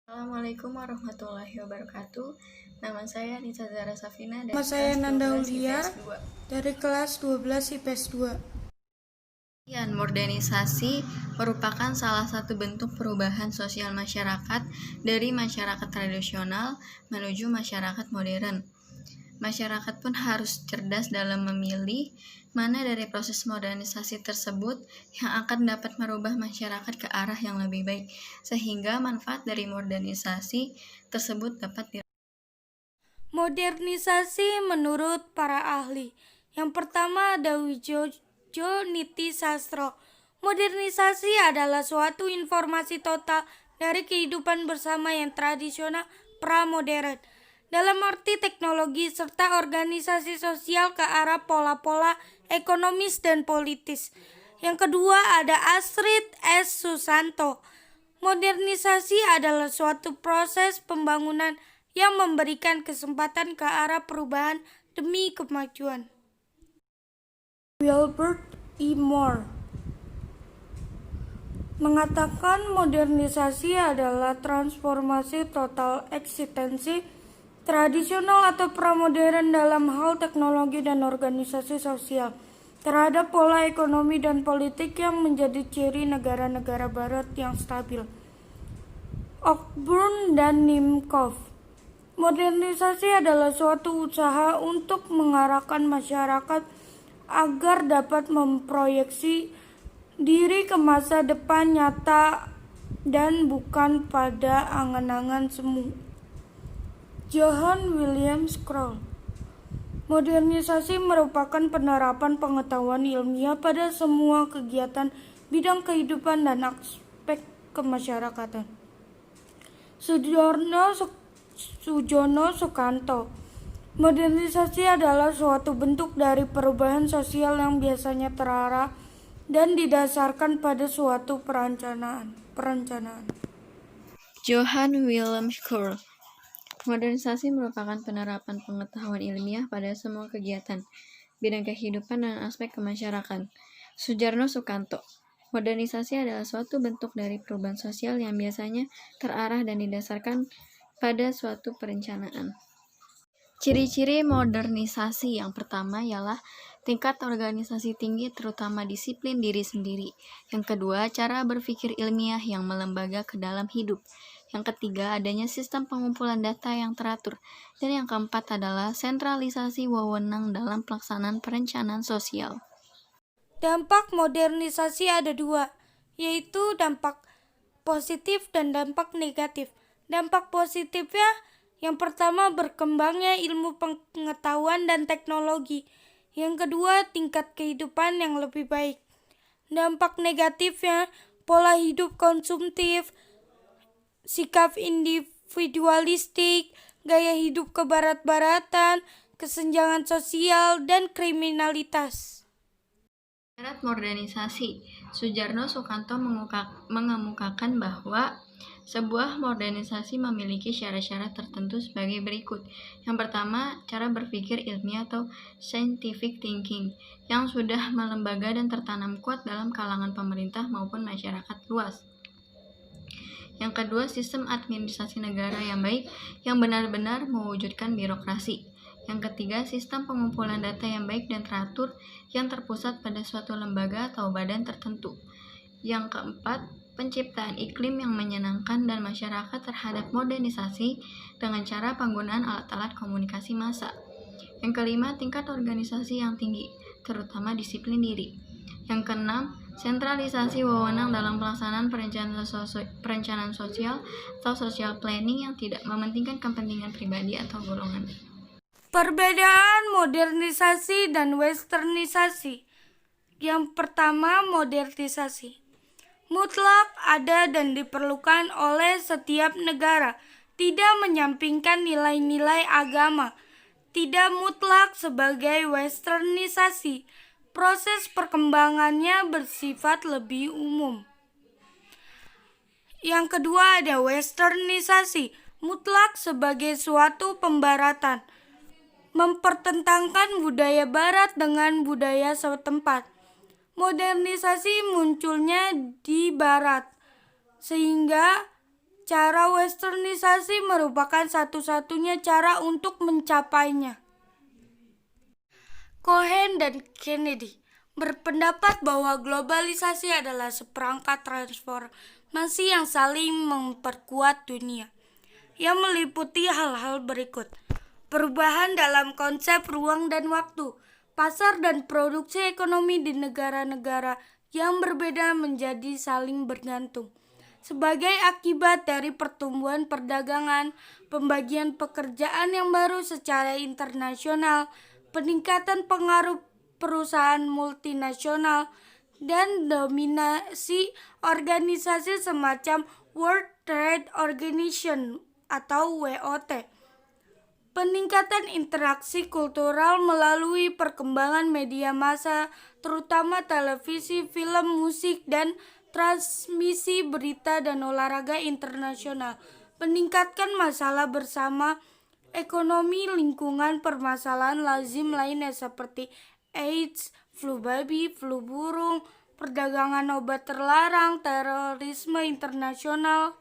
Assalamualaikum warahmatullahi wabarakatuh. Nama saya Nisa Zara Safina dari Nama saya kelas Nanda 12 Aulia IPS 2. dari kelas 12 IPS 2. Modernisasi merupakan salah satu bentuk perubahan sosial masyarakat dari masyarakat tradisional menuju masyarakat modern. Masyarakat pun harus cerdas dalam memilih mana dari proses modernisasi tersebut yang akan dapat merubah masyarakat ke arah yang lebih baik, sehingga manfaat dari modernisasi tersebut dapat Modernisasi menurut para ahli. Yang pertama ada Wijojo Niti Sastro. Modernisasi adalah suatu informasi total dari kehidupan bersama yang tradisional pra-modern. Dalam arti teknologi serta organisasi sosial ke arah pola-pola ekonomis dan politis. Yang kedua ada Astrid S. Susanto. Modernisasi adalah suatu proses pembangunan yang memberikan kesempatan ke arah perubahan demi kemajuan. Wilbert E. Moore mengatakan modernisasi adalah transformasi total eksistensi tradisional atau pramodern dalam hal teknologi dan organisasi sosial terhadap pola ekonomi dan politik yang menjadi ciri negara-negara barat yang stabil. Cockburn dan Nimkov. Modernisasi adalah suatu usaha untuk mengarahkan masyarakat agar dapat memproyeksi diri ke masa depan nyata dan bukan pada angan-angan semu. Johann William Scroll. Modernisasi merupakan penerapan pengetahuan ilmiah pada semua kegiatan bidang kehidupan dan aspek kemasyarakatan. Sujono Sukanto. Modernisasi adalah suatu bentuk dari perubahan sosial yang biasanya terarah dan didasarkan pada suatu perencanaan. Johann Wilhelm Scroll. Modernisasi merupakan penerapan pengetahuan ilmiah pada semua kegiatan, bidang kehidupan dan aspek kemasyarakatan. Sujarno Sukanto. Modernisasi adalah suatu bentuk dari perubahan sosial yang biasanya terarah dan didasarkan pada suatu perencanaan. Ciri-ciri modernisasi yang pertama ialah tingkat organisasi tinggi terutama disiplin diri sendiri. Yang kedua, cara berpikir ilmiah yang melembaga ke dalam hidup. Yang ketiga, adanya sistem pengumpulan data yang teratur. Dan yang keempat adalah sentralisasi wewenang dalam pelaksanaan perencanaan sosial. Dampak modernisasi ada dua, yaitu dampak positif dan dampak negatif. Dampak positifnya yang pertama berkembangnya ilmu pengetahuan dan teknologi. Yang kedua tingkat kehidupan yang lebih baik. Dampak negatifnya pola hidup konsumtif, sikap individualistik, gaya hidup kebarat-baratan, kesenjangan sosial, dan kriminalitas. Syarat modernisasi. Sujarno Sukanto mengemukakan bahwa sebuah modernisasi memiliki syarat-syarat tertentu sebagai berikut. Yang pertama, cara berpikir ilmiah atau scientific thinking yang sudah melembaga dan tertanam kuat dalam kalangan pemerintah maupun masyarakat luas. Yang kedua, sistem administrasi negara yang baik yang benar-benar mewujudkan birokrasi. Yang ketiga, sistem pengumpulan data yang baik dan teratur yang terpusat pada suatu lembaga atau badan tertentu. Yang keempat, penciptaan iklim yang menyenangkan dan masyarakat terhadap modernisasi dengan cara penggunaan alat-alat komunikasi massa. Yang kelima, tingkat organisasi yang tinggi, terutama disiplin diri. Yang keenam, sentralisasi wewenang dalam pelaksanaan perencanaan sosial atau social planning yang tidak mementingkan kepentingan pribadi atau golongan. Perbedaan modernisasi dan westernisasi. Yang pertama, modernisasi mutlak ada dan diperlukan oleh setiap negara, tidak menyampingkan nilai-nilai agama. Tidak mutlak sebagai westernisasi. Proses perkembangannya bersifat lebih umum. Yang kedua ada westernisasi mutlak sebagai suatu pembaratan, mempertentangkan budaya barat dengan budaya setempat. Modernisasi munculnya di barat, sehingga Cara westernisasi merupakan satu-satunya cara untuk mencapainya. Cohen dan Kennedy berpendapat bahwa globalisasi adalah seperangkat transformasi yang saling memperkuat dunia, yang meliputi hal-hal berikut: perubahan dalam konsep ruang dan waktu, pasar dan produksi ekonomi di negara-negara yang berbeda menjadi saling bergantung. Sebagai akibat dari pertumbuhan perdagangan, pembagian pekerjaan yang baru secara internasional, peningkatan pengaruh perusahaan multinasional, dan dominasi organisasi semacam World Trade Organization atau WOT. Peningkatan interaksi kultural melalui perkembangan media massa, terutama televisi, film, musik, dan transmisi berita dan olahraga internasional, meningkatkan masalah bersama, ekonomi, lingkungan, permasalahan lazim lainnya seperti AIDS, flu babi, flu burung, perdagangan obat terlarang, terorisme internasional.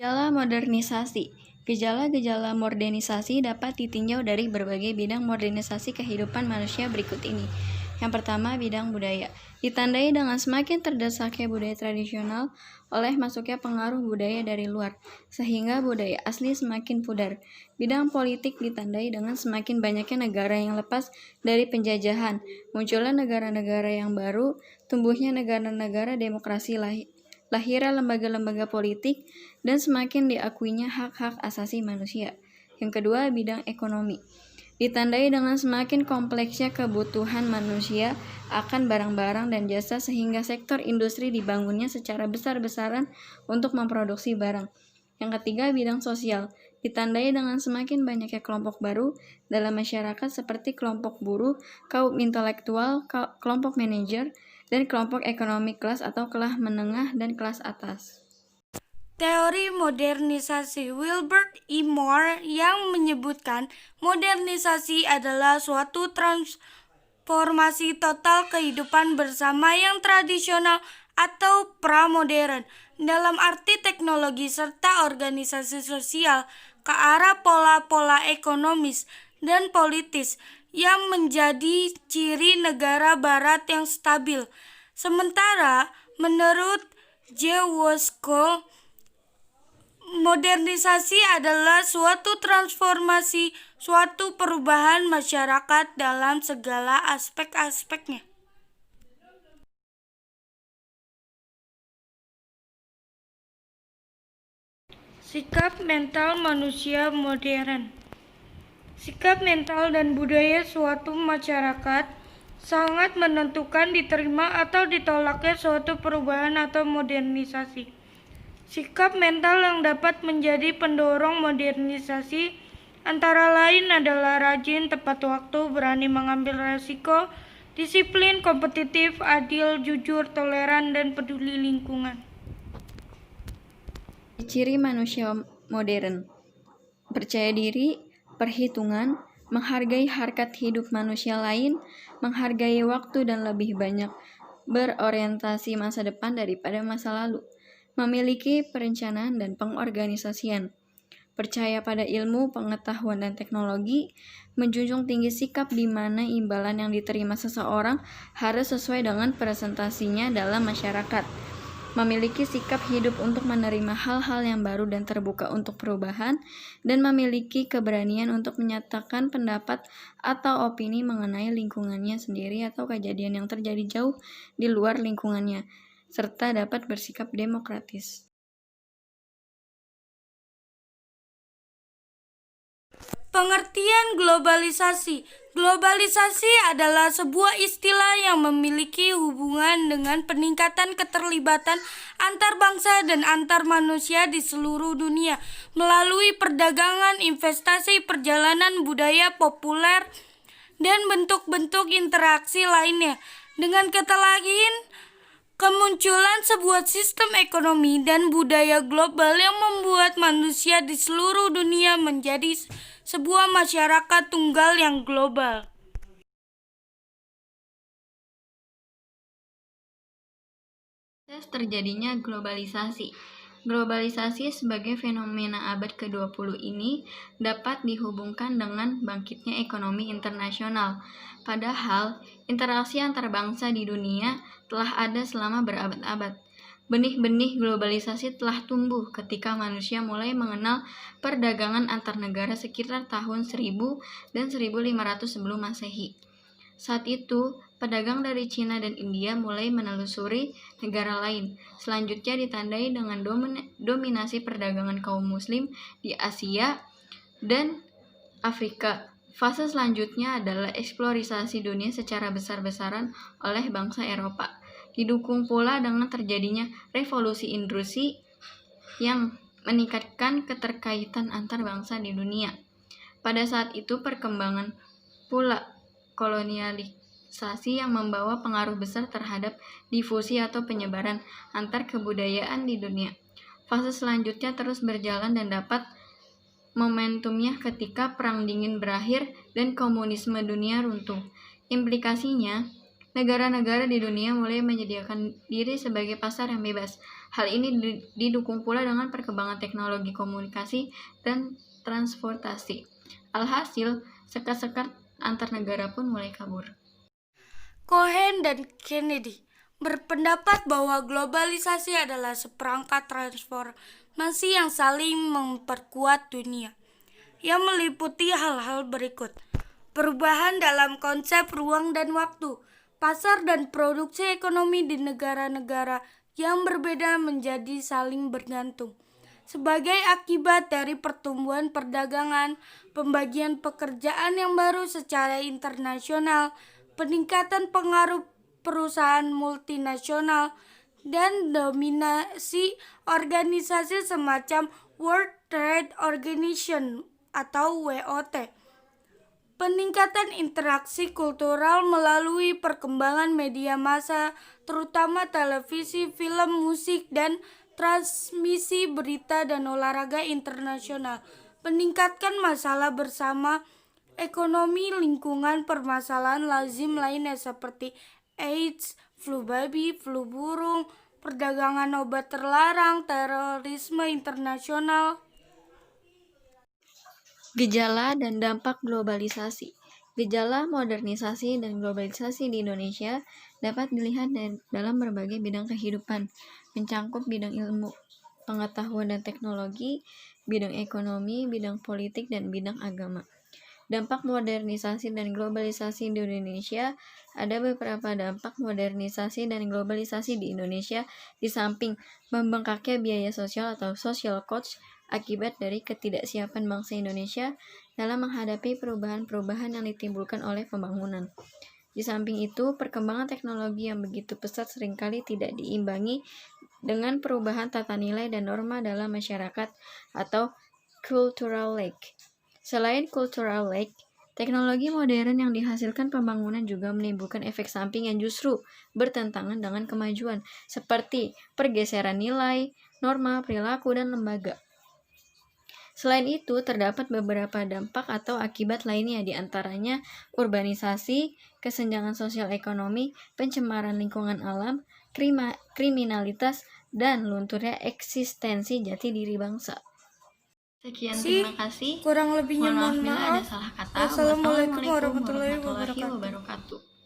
Gejala modernisasi. Gejala-gejala modernisasi dapat ditinjau dari berbagai bidang modernisasi kehidupan manusia berikut ini. Yang pertama, bidang budaya. Ditandai dengan semakin terdesaknya budaya tradisional oleh masuknya pengaruh budaya dari luar, sehingga budaya asli semakin pudar. Bidang politik ditandai dengan semakin banyaknya negara yang lepas dari penjajahan, munculnya negara-negara yang baru, tumbuhnya negara-negara demokrasi lahirnya lembaga-lembaga politik, dan semakin diakuinya hak-hak asasi manusia. Yang kedua, bidang ekonomi. Ditandai dengan semakin kompleksnya kebutuhan manusia akan barang-barang dan jasa sehingga sektor industri dibangunnya secara besar-besaran untuk memproduksi barang. Yang ketiga, bidang sosial. Ditandai dengan semakin banyaknya kelompok baru dalam masyarakat seperti kelompok buruh, kaum intelektual, kelompok manajer, dan kelompok ekonomi kelas atau kelas menengah dan kelas atas. Teori modernisasi Wilbert E. Moore yang menyebutkan modernisasi adalah suatu transformasi total kehidupan bersama yang tradisional atau pramodern dalam arti teknologi serta organisasi sosial ke arah pola-pola ekonomis dan politis yang menjadi ciri negara barat yang stabil. Sementara menurut J. Wosko, modernisasi adalah suatu transformasi, suatu perubahan masyarakat dalam segala aspek-aspeknya. Sikap mental manusia modern. Sikap mental dan budaya suatu masyarakat sangat menentukan diterima atau ditolaknya suatu perubahan atau modernisasi. Sikap mental yang dapat menjadi pendorong modernisasi antara lain adalah rajin, tepat waktu, berani mengambil resiko, disiplin, kompetitif, adil, jujur, toleran, dan peduli lingkungan. Ciri manusia modern: percaya diri, perhitungan, menghargai harkat hidup manusia lain, menghargai waktu dan lebih banyak berorientasi masa depan daripada masa lalu, memiliki perencanaan dan pengorganisasian, percaya pada ilmu, pengetahuan, dan teknologi, menjunjung tinggi sikap di mana imbalan yang diterima seseorang harus sesuai dengan presentasinya dalam masyarakat, memiliki sikap hidup untuk menerima hal-hal yang baru dan terbuka untuk perubahan, dan memiliki keberanian untuk menyatakan pendapat atau opini mengenai lingkungannya sendiri atau kejadian yang terjadi jauh di luar lingkungannya, serta dapat bersikap demokratis. Pengertian globalisasi. Globalisasi adalah sebuah istilah yang memiliki hubungan dengan peningkatan keterlibatan antar bangsa dan antar manusia di seluruh dunia melalui perdagangan, investasi, perjalanan budaya populer, dan bentuk-bentuk interaksi lainnya. Dengan kata lain, kemunculan sebuah sistem ekonomi dan budaya global yang membuat manusia di seluruh dunia menjadi sebuah masyarakat tunggal yang global. Proses terjadinya globalisasi. Globalisasi sebagai fenomena abad ke-20 ini dapat dihubungkan dengan bangkitnya ekonomi internasional. Padahal, interaksi antar bangsa di dunia telah ada selama berabad-abad. Benih-benih globalisasi telah tumbuh ketika manusia mulai mengenal perdagangan antar negara sekitar tahun 1000 dan 1500 sebelum Masehi. Saat itu, pedagang dari Cina dan India mulai menelusuri negara lain. Selanjutnya ditandai dengan dominasi perdagangan kaum muslim di Asia dan Afrika. Fase selanjutnya adalah eksplorisasi dunia secara besar-besaran oleh bangsa Eropa. Didukung pula dengan terjadinya revolusi industri yang meningkatkan keterkaitan antar bangsa di dunia. Pada saat itu perkembangan pula kolonialisasi yang membawa pengaruh besar terhadap difusi atau penyebaran antar kebudayaan di dunia. Fase selanjutnya terus berjalan dan dapat momentumnya ketika Perang Dingin berakhir dan komunisme dunia runtuh. Implikasinya, negara-negara di dunia mulai menyediakan diri sebagai pasar yang bebas. Hal ini didukung pula dengan perkembangan teknologi komunikasi dan transportasi. Alhasil, sekat-sekat antar negara pun mulai kabur. Cohen dan Kennedy berpendapat bahwa globalisasi adalah seperangkat transformasi yang saling memperkuat dunia, yang meliputi hal-hal berikut: perubahan dalam konsep ruang dan waktu, pasar dan produksi ekonomi di negara-negara yang berbeda menjadi saling bergantung. Sebagai akibat dari pertumbuhan perdagangan, pembagian pekerjaan yang baru secara internasional, peningkatan pengaruh perusahaan multinasional, dan dominasi organisasi semacam World Trade Organization atau WOT. Peningkatan interaksi kultural melalui perkembangan media massa, terutama televisi, film, musik, dan transmisi berita dan olahraga internasional, meningkatkan masalah bersama, ekonomi, lingkungan, permasalahan lazim lainnya seperti AIDS, flu babi, flu burung, perdagangan obat terlarang, terorisme internasional. Gejala dan dampak globalisasi. Gejala modernisasi dan globalisasi di Indonesia dapat dilihat dalam berbagai bidang kehidupan, mencangkup bidang ilmu, pengetahuan dan teknologi, bidang ekonomi, bidang politik, dan bidang agama. Dampak modernisasi dan globalisasi di Indonesia. Ada beberapa dampak modernisasi dan globalisasi di Indonesia di samping membengkaknya biaya sosial atau social cost akibat dari ketidaksiapan bangsa Indonesia dalam menghadapi perubahan-perubahan yang ditimbulkan oleh pembangunan. Di samping itu, perkembangan teknologi yang begitu pesat seringkali tidak diimbangi dengan perubahan tata nilai dan norma dalam masyarakat atau cultural lag. Selain cultural lag, teknologi modern yang dihasilkan pembangunan juga menimbulkan efek samping yang justru bertentangan dengan kemajuan, seperti pergeseran nilai, norma, perilaku, dan lembaga. Selain itu, terdapat beberapa dampak atau akibat lainnya, di antaranya urbanisasi, kesenjangan sosial ekonomi, pencemaran lingkungan alam, kriminalitas, dan lunturnya eksistensi jati diri bangsa. Sekian, terima kasih. Kurang lebihnya mohon bila maaf. ada salah kata. Wassalamualaikum warahmatullahi wabarakatuh.